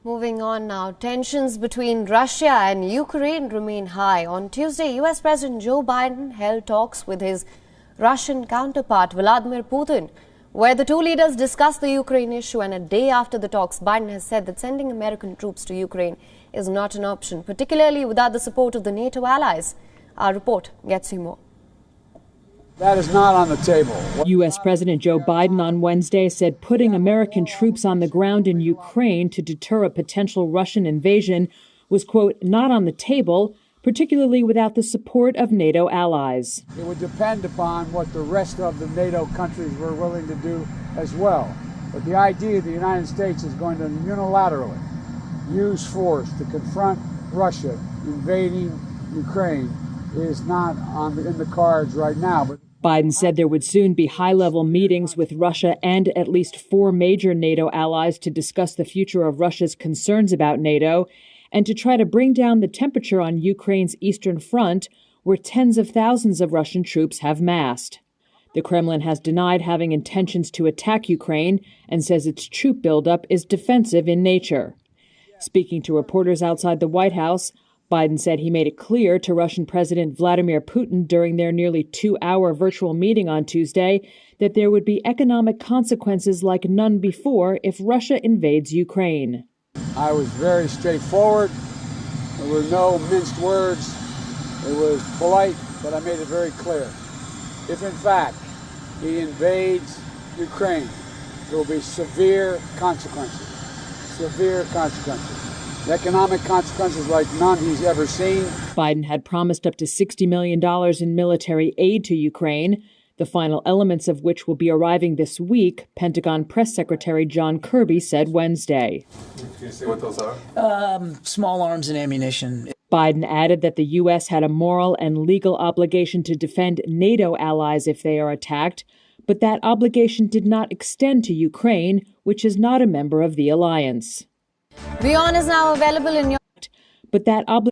Moving on now, tensions between Russia and Ukraine remain high. On Tuesday, US President Joe Biden held talks with his Russian counterpart Vladimir Putin, where the two leaders discussed the Ukraine issue. And a day after the talks, Biden has said that sending American troops to Ukraine is not an option, particularly without the support of the Nato allies. Our report gets you more. That is not on the table. U.S. President Joe Biden on Wednesday said putting American troops on the ground in Ukraine to deter a potential Russian invasion was, quote, not on the table, particularly without the support of NATO allies. It would depend upon what the rest of the NATO countries were willing to do as well. But the idea the United States is going to unilaterally use force to confront Russia invading Ukraine is not in the cards right now. But Biden said there would soon be high-level meetings with Russia and at least 4 major NATO allies to discuss the future of Russia's concerns about NATO and to try to bring down the temperature on Ukraine's eastern front, where tens of thousands of Russian troops have massed. The Kremlin has denied having intentions to attack Ukraine and says its troop buildup is defensive in nature. Speaking to reporters outside the White House, Biden said he made it clear to Russian President Vladimir Putin during their nearly 2-hour virtual meeting on Tuesday that there would be economic consequences like none before if Russia invades Ukraine. I was very straightforward. There were no minced words. It was polite, but I made it very clear. If in fact he invades Ukraine, there will be severe consequences. Severe consequences. Economic consequences like none he's ever seen. Biden had promised up to $60 million in military aid to Ukraine, the final elements of which will be arriving this week, Pentagon Press Secretary John Kirby said Wednesday. Can you say what those are? Small arms and ammunition. Biden added that the U.S. had a moral and legal obligation to defend NATO allies if they are attacked, but that obligation did not extend to Ukraine, which is not a member of the alliance. Beyond is now available in your... But that obligation...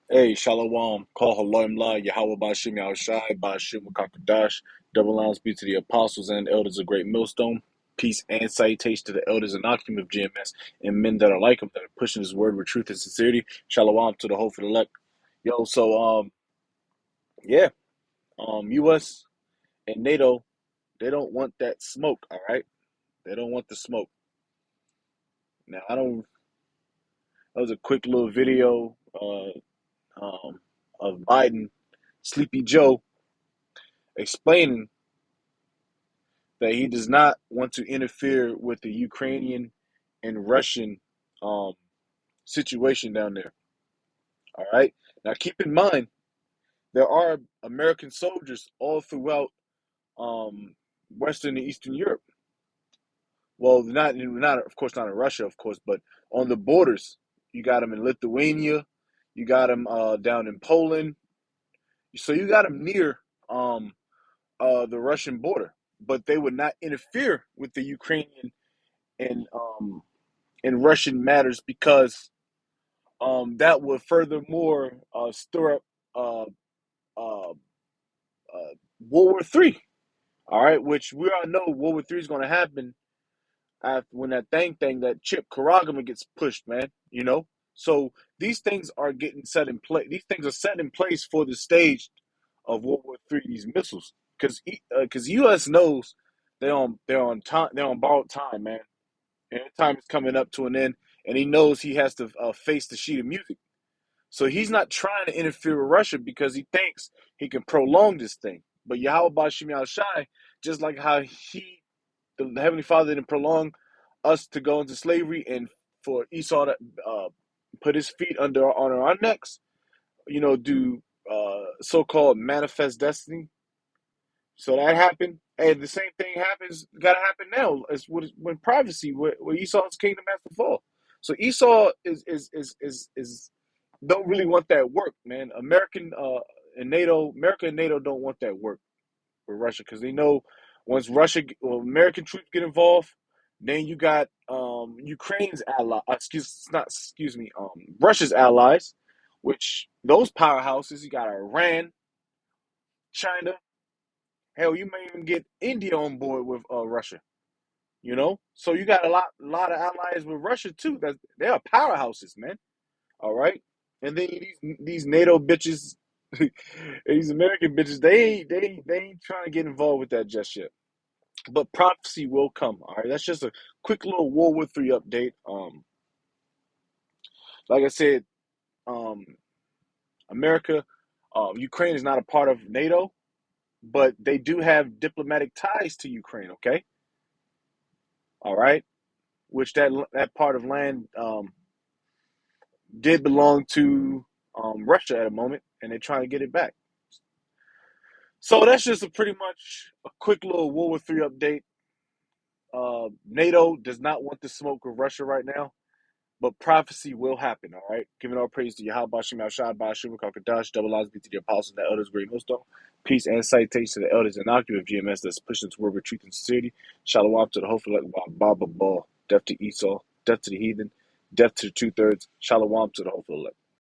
Hey, Shalom, call Halom La, Yahweh Bashim Yahushai, Bashim Kakadash, double lines be to the apostles and elders of Great Millstone. Peace and salutation to the elders and Akim of GMS and men that are like them, that are pushing his word with truth and sincerity. Shalom to the hope for the elect. Yo, so, U.S. and NATO, they don't want that smoke, all right? They don't want the smoke. Now, that was a quick little video of Biden, Sleepy Joe, explaining that he does not want to interfere with the Ukrainian and Russian situation down there. All right? Now, keep in mind, there are American soldiers all throughout Western and Eastern Europe. Well, not of course, not in Russia, of course, but on the borders. You got them in Lithuania. You got them down in Poland. So you got them near the Russian border, but they would not interfere with the Ukrainian and Russian matters because that would furthermore stir up World War III. All right, which we all know World War III is going to happen after when that chip Karagama gets pushed, man. You know, so these things are getting set in place. These things are set in place for the stage of World War III. These missiles, because U.S. knows they're on time. They're on borrowed time, man. And time is coming up to an end, and he knows he has to face the sheet of music. So he's not trying to interfere with Russia because he thinks he can prolong this thing. But Yahweh Bashim Yahushai, just like how the Heavenly Father, didn't prolong us to go into slavery and for Esau to put his feet on our necks, do so-called manifest destiny. So that happened. And the same thing got to happen now. It's when prophecy, where Esau's kingdom has to fall. So Esau is don't really want that work, man. America and NATO don't want that work with Russia because they know once American troops get involved, then you got Ukraine's Russia's allies, which those powerhouses, you got Iran, China. Hell, you may even get India on board with Russia. You know, so you got a lot of allies with Russia too. That they are powerhouses, man. All right, and then these NATO bitches, these American bitches, they ain't trying to get involved with that just yet. But prophecy will come. All right, that's just a quick little World War III update. Like I said, um, America, Ukraine is not a part of NATO, but they do have diplomatic ties to Ukraine. Okay, all right, which that part of land did belong to Russia at a moment, and they're trying to get it back. So that's just a pretty much a quick little World War III update. NATO does not want the smoke with Russia right now, but prophecy will happen. All right, giving all praise to Yahweh Shem Shad Ba Shum Kakadash, double lies be to the apostles and the elders, great millstone. Peace and citation to the elders and occupative GMS that's pushing toward retreat and sincerity. Shalom to the hopeful Baba Ball, death to Esau, death to the heathen, death to the 2/3. Shalom to the hopeful elect.